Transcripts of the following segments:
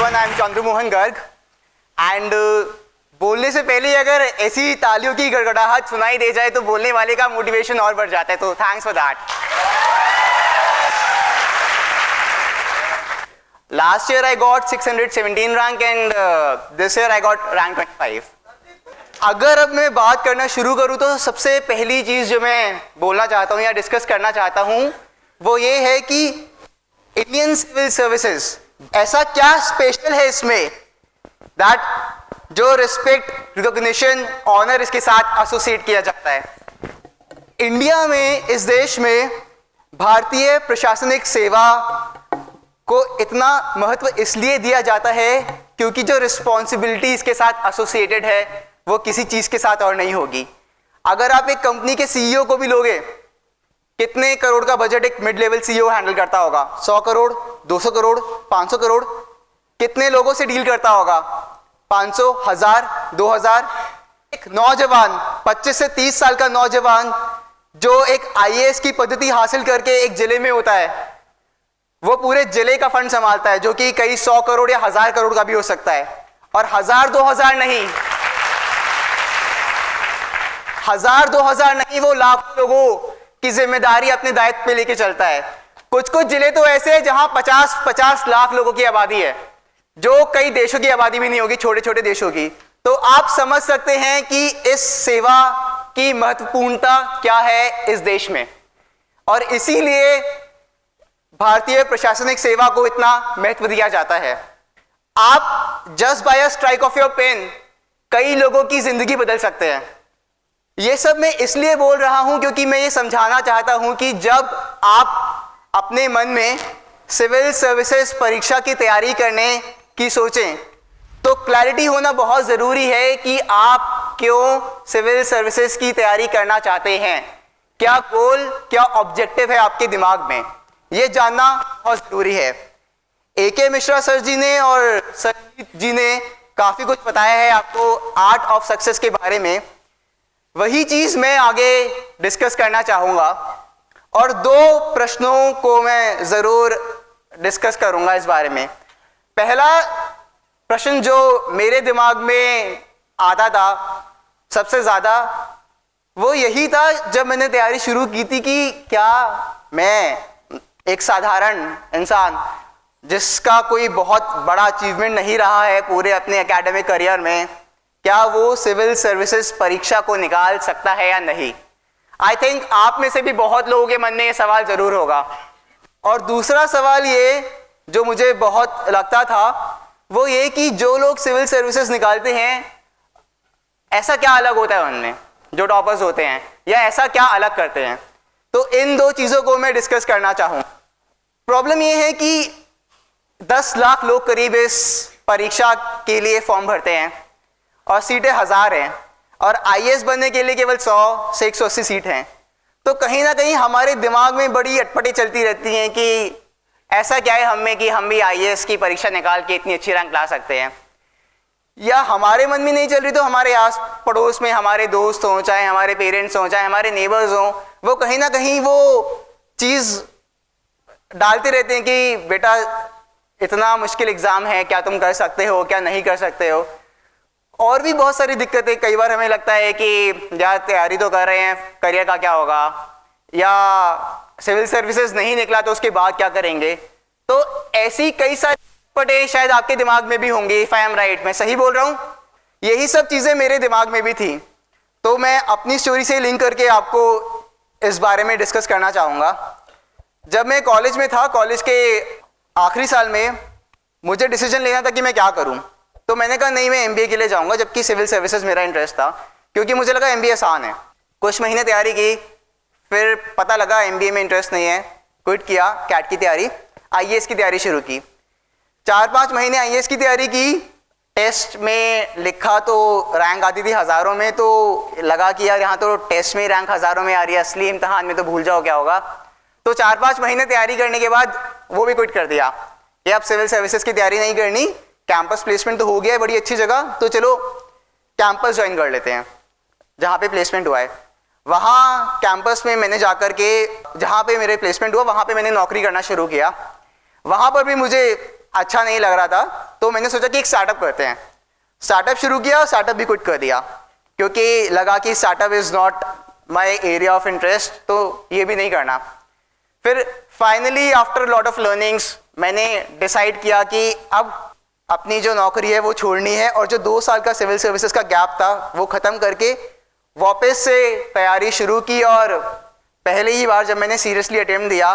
everyone, I am Chandru Mohan Garg and बोलने से पहले अगर ऐसी तालियों की गड़गड़ाहट सुनाई दे जाए तो बोलने वाले का मोटिवेशन और बढ़ जाता है, तो thanks for that. Last year I got 617 rank and this year I got rank 25। अगर अब मैं बात करना शुरू करूं तो सबसे पहली चीज जो मैं बोलना चाहता हूं या डिस्कस करना चाहता हूं वो ये है कि इंडियन सिविल सर्विसेज ऐसा क्या स्पेशल है इसमें दैट जो रिस्पेक्ट, रिकॉग्निशन, ऑनर इसके साथ एसोसिएट किया जाता है। इंडिया में, इस देश में भारतीय प्रशासनिक सेवा को इतना महत्व इसलिए दिया जाता है क्योंकि जो रिस्पॉन्सिबिलिटी इसके साथ एसोसिएटेड है वो किसी चीज के साथ और नहीं होगी। अगर आप एक कंपनी के सीईओ को भी लोगे, कितने करोड़ का बजट एक मिड लेवल सीईओ हैंडल करता होगा? 100 करोड़, 200 करोड़, 500 करोड़। कितने लोगों से डील करता होगा? 500, 1000, 2000। एक नौजवान, 25 से 30 साल का नौजवान जो एक आईएएस की पद्धति हासिल करके एक जिले में होता है, वो पूरे जिले का फंड संभालता है जो कि कई 100 करोड़ या 1000 करोड़ का भी हो सकता है। और 1000-2000 नहीं, 1000-2000 नहीं, वो लाखों लोगों की जिम्मेदारी अपने दायित्व पे लेके चलता है। कुछ कुछ जिले तो ऐसे हैं जहां 50-50 लाख लोगों की आबादी है, जो कई देशों की आबादी भी नहीं होगी, छोटे छोटे देशों की। तो आप समझ सकते हैं कि इस सेवा की महत्वपूर्णता क्या है इस देश में, और इसीलिए भारतीय प्रशासनिक सेवा को इतना महत्व दिया जाता है। आप just by a strike of your pen कई लोगों की जिंदगी बदल सकते हैं। ये सब मैं इसलिए बोल रहा हूं क्योंकि मैं ये समझाना चाहता हूं कि जब आप अपने मन में सिविल सर्विसेज परीक्षा की तैयारी करने की सोचें तो क्लैरिटी होना बहुत ज़रूरी है कि आप क्यों सिविल सर्विसेज की तैयारी करना चाहते हैं, क्या गोल, क्या ऑब्जेक्टिव है आपके दिमाग में, ये जानना बहुत ज़रूरी है। AK मिश्रा सर जी ने और संजीत जी ने काफ़ी कुछ बताया है आपको आर्ट ऑफ सक्सेस के बारे में। वही चीज़ मैं आगे डिस्कस करना चाहूँगा और 2 प्रश्नों को मैं ज़रूर डिस्कस करूँगा इस बारे में। पहला प्रश्न जो मेरे दिमाग में आता था सबसे ज़्यादा वो यही था जब मैंने तैयारी शुरू की थी कि क्या मैं एक साधारण इंसान जिसका कोई बहुत बड़ा अचीवमेंट नहीं रहा है पूरे अपने एकेडमिक करियर में, क्या वो सिविल सर्विसेज परीक्षा को निकाल सकता है या नहीं। आई थिंक आप में से भी बहुत लोगों के मन में ये सवाल ज़रूर होगा। और दूसरा सवाल ये जो मुझे बहुत लगता था वो ये कि जो लोग सिविल सर्विसेज निकालते हैं ऐसा क्या अलग होता है उनमें, जो टॉपर्स होते हैं, या ऐसा क्या अलग करते हैं। तो इन 2 चीज़ों को मैं डिस्कस करना चाहूँ। प्रॉब्लम ये है कि 10 लाख लोग करीब इस परीक्षा के लिए फॉर्म भरते हैं और सीटें 1000 हैं और आईएएस बनने के लिए केवल 100 से 180 सीट हैं। तो कहीं ना कहीं हमारे दिमाग में बड़ी अटपटें चलती रहती हैं कि ऐसा क्या है हम में कि हम भी आईएएस की परीक्षा निकाल के इतनी अच्छी रैंक ला सकते हैं। या हमारे मन में नहीं चल रही तो हमारे आस पड़ोस में हमारे दोस्त हों, चाहे हमारे पेरेंट्स हों, चाहे हमारे नेबर्स हों, वो कहीं ना कहीं वो चीज़ डालते रहते हैं कि बेटा इतना मुश्किल एग्ज़ाम है, क्या तुम कर सकते हो, क्या नहीं कर सकते हो। और भी बहुत सारी दिक्कतें। कई बार हमें लगता है कि यार तैयारी तो कर रहे हैं, करियर का क्या होगा, या सिविल सर्विसेज नहीं निकला तो उसके बाद क्या करेंगे। तो ऐसी कई सारी पटें शायद आपके दिमाग में भी होंगी। इफ आई एम राइट, मैं सही बोल रहा हूँ? यही सब चीज़ें मेरे दिमाग में भी थी। तो मैं अपनी स्टोरी से लिंक करके आपको इस बारे में डिस्कस करना चाहूँगा। जब मैं कॉलेज में था, कॉलेज के आखिरी साल में मुझे डिसीजन लेना था कि मैं क्या करूँ। तो मैंने कहा नहीं, मैं MBA के लिए जाऊँगा, जबकि सिविल सर्विसेज मेरा इंटरेस्ट था क्योंकि मुझे लगा MBA आसान है। कुछ महीने तैयारी की, फिर पता लगा MBA में इंटरेस्ट नहीं है, क्विट किया, कैट की तैयारी, IAS की तैयारी शुरू की। 4-5 महीने IAS की तैयारी की, टेस्ट में लिखा तो रैंक आती थी हज़ारों में, तो लगा कि यार यहाँ तो टेस्ट में रैंक हज़ारों में आ रही है, असली इम्तहान में तो भूल जाओ क्या होगा। तो 4-5 महीने तैयारी करने के बाद वो भी क्विट कर दिया कि अब सिविल सर्विसेज की तैयारी नहीं करनी, कैंपस प्लेसमेंट तो हो गया है बड़ी अच्छी जगह, तो चलो कैंपस ज्वाइन कर लेते हैं जहाँ पे प्लेसमेंट हुआ है। वहाँ कैंपस में मैंने जाकर के, जहाँ पे मेरे प्लेसमेंट हुआ वहाँ पे मैंने नौकरी करना शुरू किया। वहाँ पर भी मुझे अच्छा नहीं लग रहा था, तो मैंने सोचा कि एक स्टार्टअप करते हैं। स्टार्टअप शुरू किया, स्टार्टअप भी क्विट कर दिया क्योंकि लगा कि startup is not my area of interest, तो ये भी नहीं करना। फिर finally after lot of learnings मैंने डिसाइड किया कि अब अपनी जो नौकरी है वो छोड़नी है, और जो 2 साल का सिविल सर्विसेज का गैप था वो ख़त्म करके वापस से तैयारी शुरू की। और पहले ही बार जब मैंने सीरियसली अटेम्प्ट दिया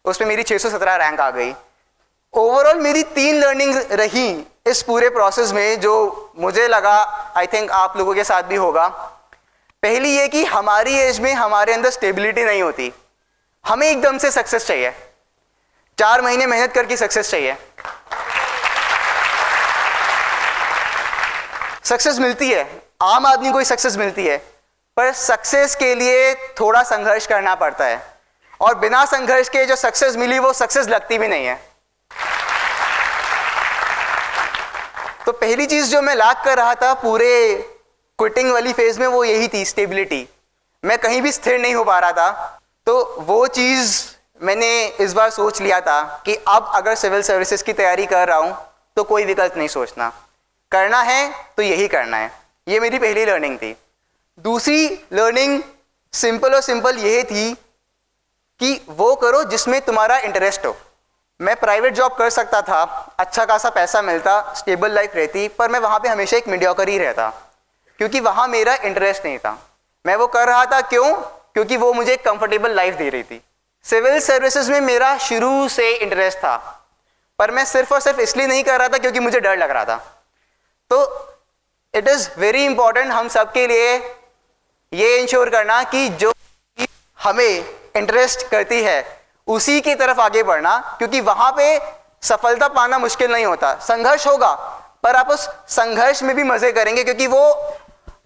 उसमें मेरी 617 रैंक आ गई। ओवरऑल मेरी 3 लर्निंग रही इस पूरे प्रोसेस में, जो मुझे लगा आई थिंक आप लोगों के साथ भी होगा। पहली ये कि हमारी एज में हमारे अंदर स्टेबिलिटी नहीं होती, हमें एकदम से सक्सेस चाहिए, 4 महीने मेहनत करके सक्सेस चाहिए। सक्सेस मिलती है, आम आदमी को ही सक्सेस मिलती है, पर सक्सेस के लिए थोड़ा संघर्ष करना पड़ता है, और बिना संघर्ष के जो सक्सेस मिली वो सक्सेस लगती भी नहीं है। तो पहली चीज जो मैं लैक कर रहा था पूरे क्विटिंग वाली फेज में वो यही थी, स्टेबिलिटी। मैं कहीं भी स्थिर नहीं हो पा रहा था। तो वो चीज मैंने इस बार सोच लिया था कि अब अगर सिविल सर्विसेज की तैयारी कर रहा हूं तो कोई विकल्प नहीं सोचना, करना है तो यही करना है। ये मेरी पहली लर्निंग थी। दूसरी लर्निंग सिंपल यही थी कि वो करो जिसमें तुम्हारा इंटरेस्ट हो। मैं प्राइवेट जॉब कर सकता था, अच्छा खासा पैसा मिलता, स्टेबल लाइफ रहती, पर मैं वहाँ पे हमेशा एक मीडियोकर ही रहता क्योंकि वहाँ मेरा इंटरेस्ट नहीं था। मैं वो कर रहा था क्यों? क्योंकि वो मुझे एक कंफर्टेबल लाइफ दे रही थी। सिविल सर्विसेज में मेरा शुरू से इंटरेस्ट था, पर मैं सिर्फ और सिर्फ इसलिए नहीं कर रहा था क्योंकि मुझे डर लग रहा था। तो इट इज़ वेरी इंपॉर्टेंट हम सबके लिए ये इंश्योर करना कि जो हमें इंटरेस्ट करती है उसी की तरफ आगे बढ़ना, क्योंकि वहां पे सफलता पाना मुश्किल नहीं होता। संघर्ष होगा पर आप उस संघर्ष में भी मजे करेंगे क्योंकि वो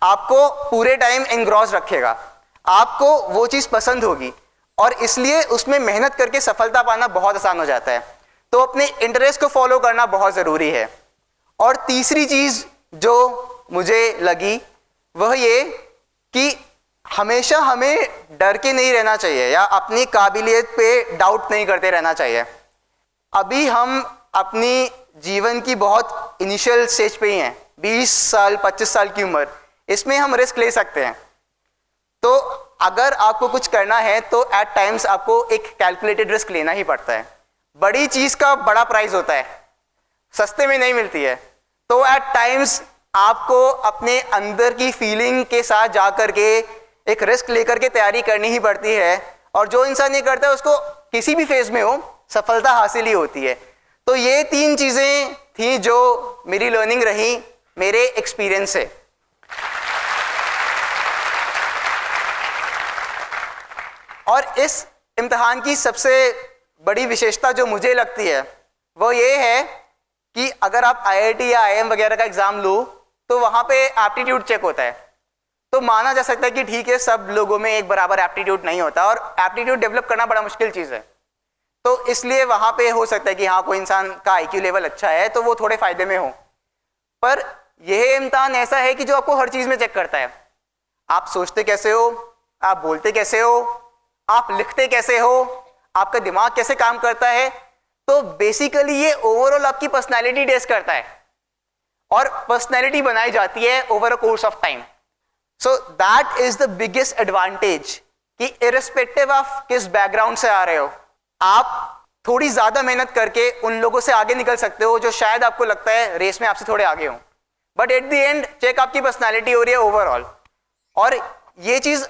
आपको पूरे टाइम एंग्रॉस रखेगा, आपको वो चीज पसंद होगी और इसलिए उसमें मेहनत करके सफलता पाना बहुत आसान हो जाता है। तो अपने इंटरेस्ट को फॉलो करना बहुत जरूरी है। और तीसरी चीज जो मुझे लगी वह ये कि हमेशा हमें डर के नहीं रहना चाहिए या अपनी काबिलियत पे डाउट नहीं करते रहना चाहिए। अभी हम अपनी जीवन की बहुत इनिशियल स्टेज पे ही हैं, 20 साल 25 साल की उम्र, इसमें हम रिस्क ले सकते हैं। तो अगर आपको कुछ करना है तो एट टाइम्स आपको एक कैलकुलेटेड रिस्क लेना ही पड़ता है। बड़ी चीज का बड़ा प्राइस होता है, सस्ते में नहीं मिलती है। तो एट टाइम्स आपको अपने अंदर की फीलिंग के साथ जाकर के एक रिस्क लेकर के तैयारी करनी ही पड़ती है, और जो इंसान ये करता है उसको किसी भी फेज में हो सफलता हासिल ही होती है। तो ये 3 चीजें थी जो मेरी लर्निंग रही मेरे एक्सपीरियंस से। और इस इम्तिहान की सबसे बड़ी विशेषता जो मुझे लगती है वो ये है कि अगर आप IIT या IIM वगैरह का एग्जाम लो तो वहां पे एप्टीट्यूड चेक होता है। तो माना जा सकता है कि ठीक है सब लोगों में एक बराबर एप्टीट्यूड नहीं होता और एप्टीट्यूड डेवलप करना बड़ा मुश्किल चीज़ है। तो इसलिए वहां पे हो सकता है कि हाँ कोई इंसान का IQ लेवल अच्छा है तो वो थोड़े फायदे में हो, पर यह इम्तिहान ऐसा है कि जो आपको हर चीज़ में चेक करता है। आप सोचते कैसे हो, आप बोलते कैसे हो, आप लिखते कैसे हो, आपका दिमाग कैसे काम करता है। तो बेसिकली ये ओवरऑल आपकी पर्सनैलिटी टेस्ट करता है और पर्सनैलिटी बनाई जाती है over a course of time. So that is the biggest advantage कि इरिस्पेक्टिव ऑफ किस बैकग्राउंड से आ रहे हो, आप थोड़ी ज्यादा मेहनत करके उन लोगों से आगे निकल सकते हो जो शायद आपको लगता है रेस में आपसे थोड़े आगे हो, but at the end check आपकी पर्सनैलिटी हो रही है ओवरऑल। और ये चीज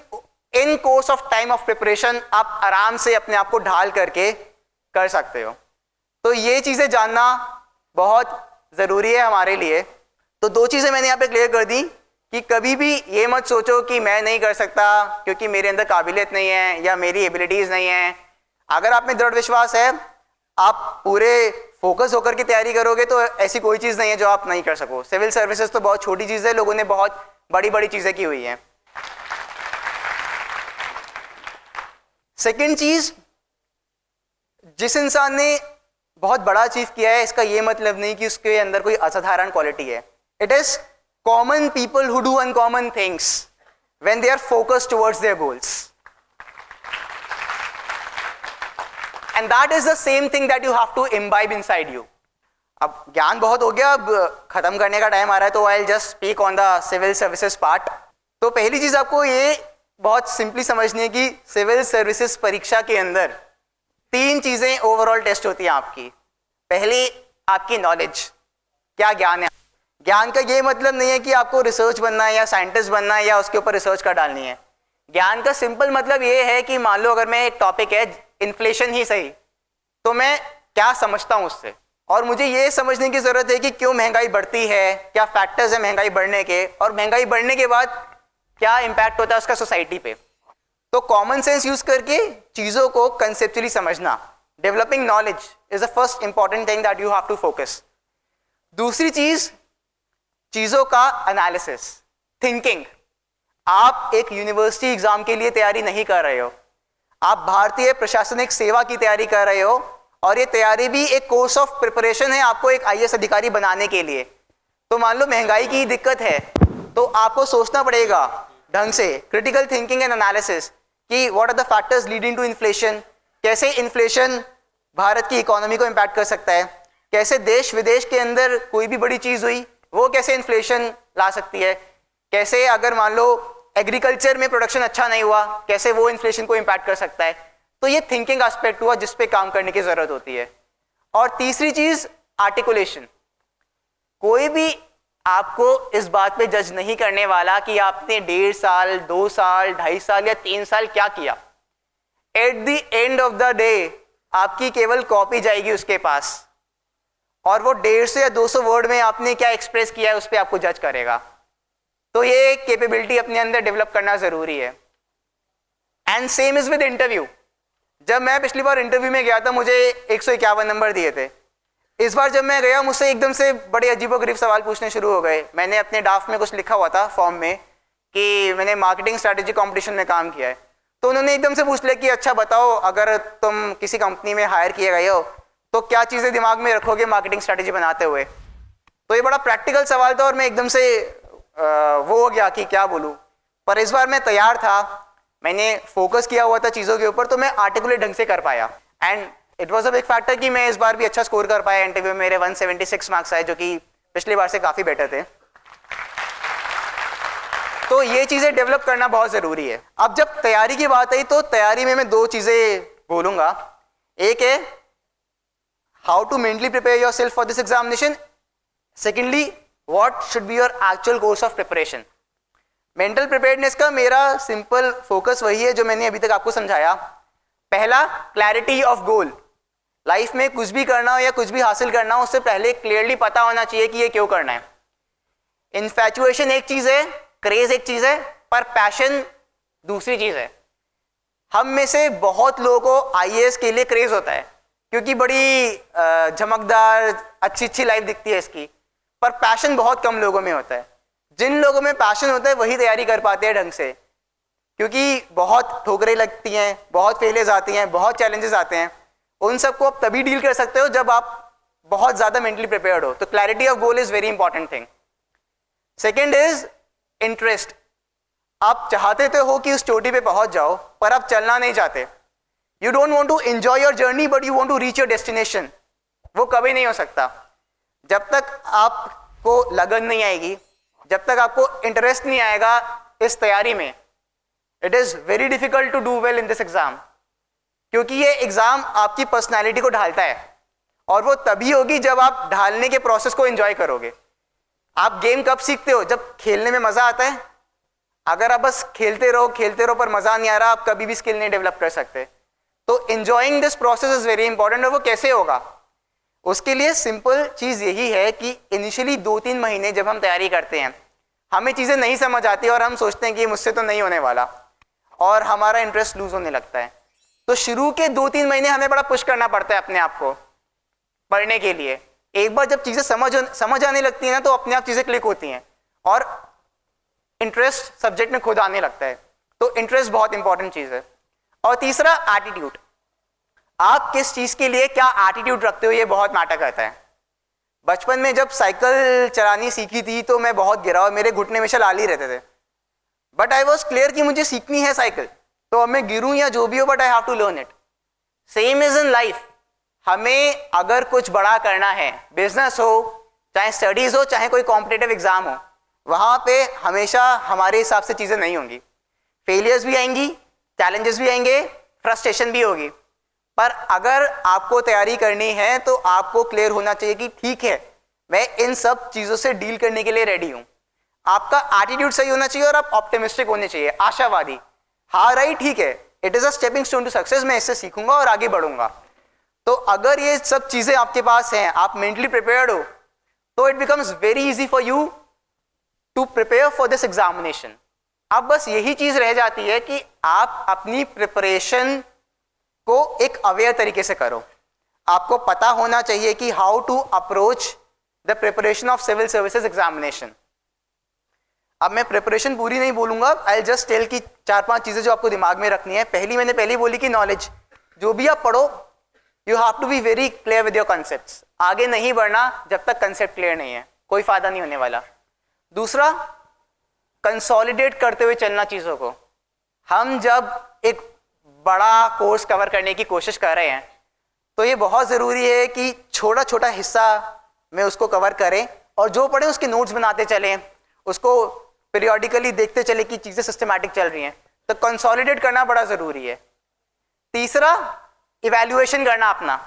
in course of time of preparation आप आराम से अपने आप को ढाल करके कर सकते हो। तो ये चीजें जानना बहुत जरूरी है हमारे लिए। तो 2 चीजें मैंने यहाँ पे क्लियर कर दी कि कभी भी ये मत सोचो कि मैं नहीं कर सकता क्योंकि मेरे अंदर काबिलियत नहीं है या मेरी एबिलिटीज नहीं है। अगर आप में दृढ़ विश्वास है, आप पूरे फोकस होकर के तैयारी करोगे तो ऐसी कोई चीज नहीं है जो आप नहीं कर सको। सिविल सर्विसेज तो बहुत छोटी चीज है, लोगों ने बहुत बड़ी बड़ी चीजें की हुई हैं। सेकेंड चीज, जिस इंसान ने बहुत बड़ा अचीव किया है इसका ये मतलब नहीं कि उसके अंदर कोई असाधारण क्वालिटी है। It is common people who do uncommon things when they are focused towards their goals, and that is the same thing that you have to imbibe inside you. अब ज्ञान बहुत हो गया, अब खत्म करने का टाइम आ रहा है, तो I just speak on the civil services part. तो पहली चीज आपको ये बहुत सिंपली समझनी है कि सिविल सर्विसेज परीक्षा के अंदर 3 चीजें ओवरऑल टेस्ट होती हैं आपकी। पहली, आपकी नॉलेज, क्या ज्ञान है। ज्ञान का ये मतलब नहीं है कि आपको रिसर्च बनना है या साइंटिस्ट बनना है या उसके ऊपर रिसर्च कर डालनी है। ज्ञान का सिंपल मतलब ये है कि मान लो अगर मैं एक टॉपिक है इन्फ्लेशन ही सही, तो मैं क्या समझता हूं उससे, और मुझे ये समझने की जरूरत है कि क्यों महंगाई बढ़ती है, क्या फैक्टर्स है महंगाई बढ़ने के, और महंगाई बढ़ने के बाद क्या इंपैक्ट होता है उसका सोसाइटी पे। तो कॉमन सेंस यूज करके चीजों को कंसेप्चुअली समझना, developing knowledge is the first important thing that you have to focus. दूसरी चीज, चीजों का एनालिसिस, थिंकिंग। आप एक यूनिवर्सिटी एग्जाम के लिए तैयारी नहीं कर रहे हो, आप भारतीय प्रशासनिक सेवा की तैयारी कर रहे हो, और ये तैयारी भी एक कोर्स ऑफ प्रिपरेशन है आपको एक आईएएस अधिकारी बनाने के लिए। तो मान लो महंगाई की दिक्कत है, तो आपको सोचना पड़ेगा ढंग से, क्रिटिकल थिंकिंग एंड एनालिसिस, कि what are the factors leading to inflation, कैसे इन्फ्लेशन भारत की इकोनॉमी को इम्पैक्ट कर सकता है, कैसे देश विदेश के अंदर कोई भी बड़ी चीज हुई वो कैसे इन्फ्लेशन ला सकती है, कैसे अगर मान लो एग्रीकल्चर में प्रोडक्शन अच्छा नहीं हुआ कैसे वो इन्फ्लेशन को इम्पैक्ट कर सकता है। तो ये थिंकिंग एस्पेक्ट हुआ जिस पे काम करने की जरूरत होती है। और तीसरी चीज, आर्टिकुलेशन। कोई भी आपको इस बात पे जज नहीं करने वाला कि आपने 1.5 साल 2 साल 2.5 साल या 3 साल क्या किया। Eight the end of the day आपकी केवल कॉपी जाएगी उसके पास, और वो 150 या 200 वर्ड में आपने क्या एक्सप्रेस किया है उस पर आपको जज करेगा। तो ये कैपेबिलिटी अपने अंदर डेवलप करना जरूरी है। And same is with interview. जब मैं पिछली बार इंटरव्यू में गया था मुझे 151 नंबर दिए थे। इस बार जब मैं गया मुझसे एकदम से बड़े अजीबोगरीब सवाल पूछने शुरू हो गए। मैंने अपने ड्राफ्ट में कुछ लिखा हुआ था फॉर्म में कि मैंने मार्केटिंग स्ट्रैटेजी कंपटीशन में काम किया है, तो उन्होंने एकदम से पूछ लिया कि अच्छा बताओ अगर तुम किसी कंपनी में हायर किए गए हो तो क्या चीज़ें दिमाग में रखोगे मार्केटिंग स्ट्रैटेजी बनाते हुए। तो ये बड़ा प्रैक्टिकल सवाल था और मैं एकदम से वो हो गया कि क्या बोलूँ। पर इस बार मैं तैयार था, मैंने फोकस किया हुआ था चीज़ों के ऊपर, तो मैं आर्टिकुलेट ढंग से कर पाया। And it was a big factor कि मैं इस बार भी अच्छा स्कोर कर पाया। इंटरव्यू में मेरे 176 मार्क्स आए जो कि पिछली बार से काफ़ी बेटर थे। तो ये चीज़ें डेवलप करना बहुत ज़रूरी है। अब जब तैयारी की बात आई तो तैयारी में मैं 2 चीज़ें बोलूँगा। एक है how to mentally prepare yourself for this examination. Secondly what should be your actual course of preparation. Mental preparedness का मेरा सिंपल फोकस वही है जो मैंने अभी तक आपको समझाया। पहला, क्लैरिटी ऑफ गोल। लाइफ में कुछ भी करना हो या कुछ भी हासिल करना हो उससे पहले क्लियरली पता होना चाहिए कि ये क्यों करना है। इन्फैचुएशन एक चीज है, क्रेज एक चीज है, पर पैशन दूसरी चीज है। हम में से बहुत लोगों को आईएएस के लिए क्रेज होता है क्योंकि बड़ी झमकदार अच्छी लाइफ दिखती है इसकी, पर पैशन बहुत कम लोगों में होता है। जिन लोगों में पैशन होता है वही तैयारी कर पाते हैं ढंग से, क्योंकि बहुत ठोकरें लगती हैं, बहुत फेलियर्स आती हैं, बहुत चैलेंजेस आते हैं। उन सबको आप तभी डील कर सकते हो जब आप बहुत ज़्यादा मेंटली प्रिपेयर्ड हो। तो clarity of goal is very important thing. Second is interest. आप चाहते तो हो कि उस चोटी पे पहुंच जाओ पर आप चलना नहीं चाहते। You don't want to enjoy your journey but you want to reach your destination. वो कभी नहीं हो सकता जब तक आपको लगन नहीं आएगी, जब तक आपको इंटरेस्ट नहीं आएगा इस तैयारी में। It is very difficult to do well in this exam, क्योंकि ये एग्जाम आपकी पर्सनैलिटी को ढालता है और वो तभी होगी जब आप ढालने के प्रोसेस को एंजॉय करोगे। आप गेम कब सीखते हो? जब खेलने में मजा आता है। अगर आप बस खेलते रहो पर मजा नहीं आ रहा, आप कभी भी स्किल नहीं डेवलप कर सकते। तो enjoying this process is very important. और वो कैसे होगा? उसके लिए सिंपल चीज यही है कि इनिशियली 2-3 महीने जब हम तैयारी करते हैं हमें चीजें नहीं समझ आती और हम सोचते हैं कि मुझसे तो नहीं होने वाला और हमारा इंटरेस्ट लूज होने लगता है। तो शुरू के 2-3 महीने हमें बड़ा पुश करना पड़ता है अपने आप को पढ़ने के लिए। एक बार जब चीजें समझ आने लगती है ना तो अपने आप चीजें क्लिक होती हैं और इंटरेस्ट सब्जेक्ट में खुद आने लगता है। तो इंटरेस्ट बहुत इंपॉर्टेंट चीज है। और तीसरा, एटीट्यूड। आप किस चीज के लिए क्या एटीट्यूड रखते हो ये बहुत मैटर करता है। बचपन में जब साइकिल चलानी सीखी थी तो मैं बहुत गिरा और मेरे घुटने हमेशा लाल ही रहते थे, बट आई वॉज क्लियर कि मुझे सीखनी है साइकिल, तो अब मैं गिरूं या जो भी हो but I have to learn it. Same is in life. हमें अगर कुछ बड़ा करना है, बिजनेस हो, चाहे स्टडीज हो, चाहे कोई कॉम्पिटिटिव एग्जाम हो, वहां पे हमेशा हमारे हिसाब से चीजें नहीं होंगी। फेलियर्स भी आएंगी, चैलेंजेस भी आएंगे, फ्रस्ट्रेशन भी होगी। पर अगर आपको तैयारी करनी है तो आपको क्लियर होना चाहिए कि ठीक है, मैं इन सब चीजों से डील करने के लिए रेडी हूं। आपका एटीट्यूड सही होना चाहिए और आप ऑप्टिमिस्टिक होने चाहिए, आशावादी। हाँ राइट, ठीक है, it is a stepping stone to success, मैं इससे सीखूंगा और आगे बढ़ूंगा। तो अगर ये सब चीजें आपके पास हैं, आप मेंटली प्रिपेयर्ड हो, तो it becomes very easy for you to prepare for this examination. अब बस यही चीज रह जाती है कि आप अपनी प्रिपरेशन को एक अवेयर तरीके से करो। आपको पता होना चाहिए कि how to approach the preparation of civil services examination. अब मैं प्रिपरेशन पूरी नहीं बोलूंगा, आई जस्ट टेल की 4-5 चीजें जो आपको दिमाग में रखनी है। मैंने पहले बोली कि नॉलेज, जो भी आप पढ़ो, you have to be very clear with your concepts. आगे नहीं बढ़ना जब तक कंसेप्ट क्लियर नहीं है, कोई फायदा नहीं होने वाला। दूसरा, कंसोलिडेट करते हुए चलना चीजों को। हम जब एक बड़ा कोर्स कवर करने की कोशिश कर रहे हैं तो ये बहुत जरूरी है कि छोटा छोटा हिस्सा में उसको कवर करें और जो पढ़े उसके नोट्स बनाते चलें, उसको पीरियोडिकली देखते चले कि चीजें सिस्टमैटिक चल रही हैं। तो कंसोलिडेट करना बड़ा जरूरी है। तीसरा, इवैल्यूएशन करना अपना।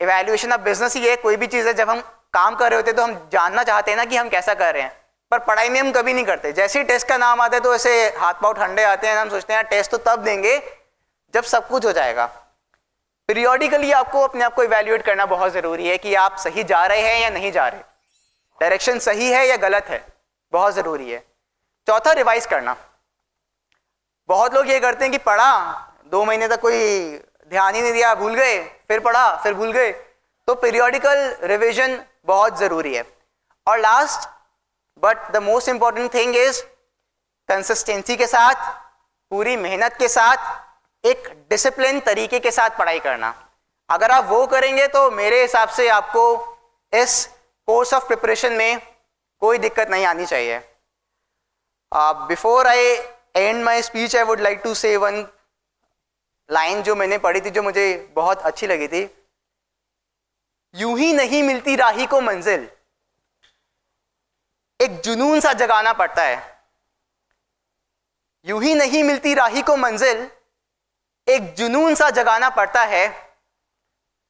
इवैल्यूएशन अब बिजनेस ही है, कोई भी चीज है, जब हम काम कर रहे होते हैं तो हम जानना चाहते हैं ना कि हम कैसा कर रहे हैं, पर पढ़ाई में हम कभी नहीं करते। जैसे ही टेस्ट का नाम आता है तो ऐसे हाथ पांव ठंडे आते हैं, हम सोचते हैं टेस्ट तो तब देंगे जब सब कुछ हो जाएगा। पीरियोडिकली आपको अपने आप को इवैल्यूएट करना बहुत जरूरी है कि आप सही जा रहे हैं या नहीं जा रहे, डायरेक्शन सही है या गलत है, बहुत जरूरी है। चौथा, रिवाइज करना। बहुत लोग ये करते हैं कि पढ़ा, 2 महीने तक कोई ध्यान ही नहीं दिया, भूल गए, फिर पढ़ा, फिर भूल गए। तो पीरियोडिकल रिवीजन बहुत जरूरी है। और last but the most important thing is consistency के साथ, पूरी मेहनत के साथ, एक डिसिप्लिन तरीके के साथ पढ़ाई करना। अगर आप वो करेंगे तो मेरे हिसाब से आपको इस कोर्स ऑफ प्रिपरेशन में कोई दिक्कत नहीं आनी चाहिए। Before I end my speech I would like to say one line जो मैंने पढ़ी थी, जो मुझे बहुत अच्छी लगी थी। यूं ही नहीं मिलती राही को मंजिल, एक जुनून सा जगाना पड़ता है। यूं ही नहीं मिलती राही को मंजिल, एक जुनून सा जगाना पड़ता है।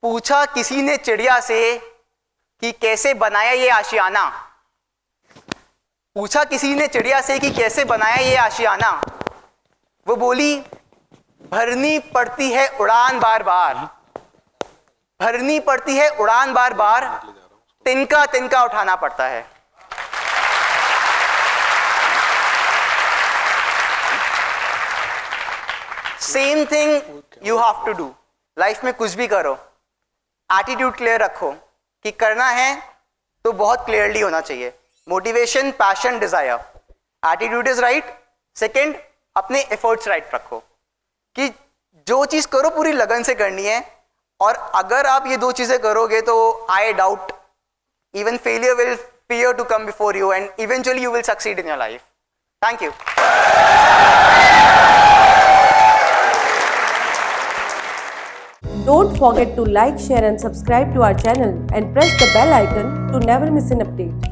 पूछा किसी ने चिड़िया से कि कैसे बनाया ये आशियाना, पूछा किसी ने चिड़िया से कि कैसे बनाया ये आशियाना। वो बोली भरनी पड़ती है उड़ान बार बार, भरनी पड़ती है उड़ान बार बार, तिनका तिनका उठाना पड़ता है। Same thing you have to do. Life में कुछ भी करो, एटीट्यूड क्लियर रखो कि करना है तो बहुत क्लियरली होना चाहिए। Motivation, passion, desire, attitude is right. Second, अपने एफर्ट्स राइट रखो कि जो चीज करो पूरी लगन से करनी है। और अगर आप ये 2 चीजें करोगे तो I doubt even failure will fear to come before you and eventually you will succeed in your life. Thank you. Don't forget to like, share and subscribe to our channel and press the bell icon to never miss an update.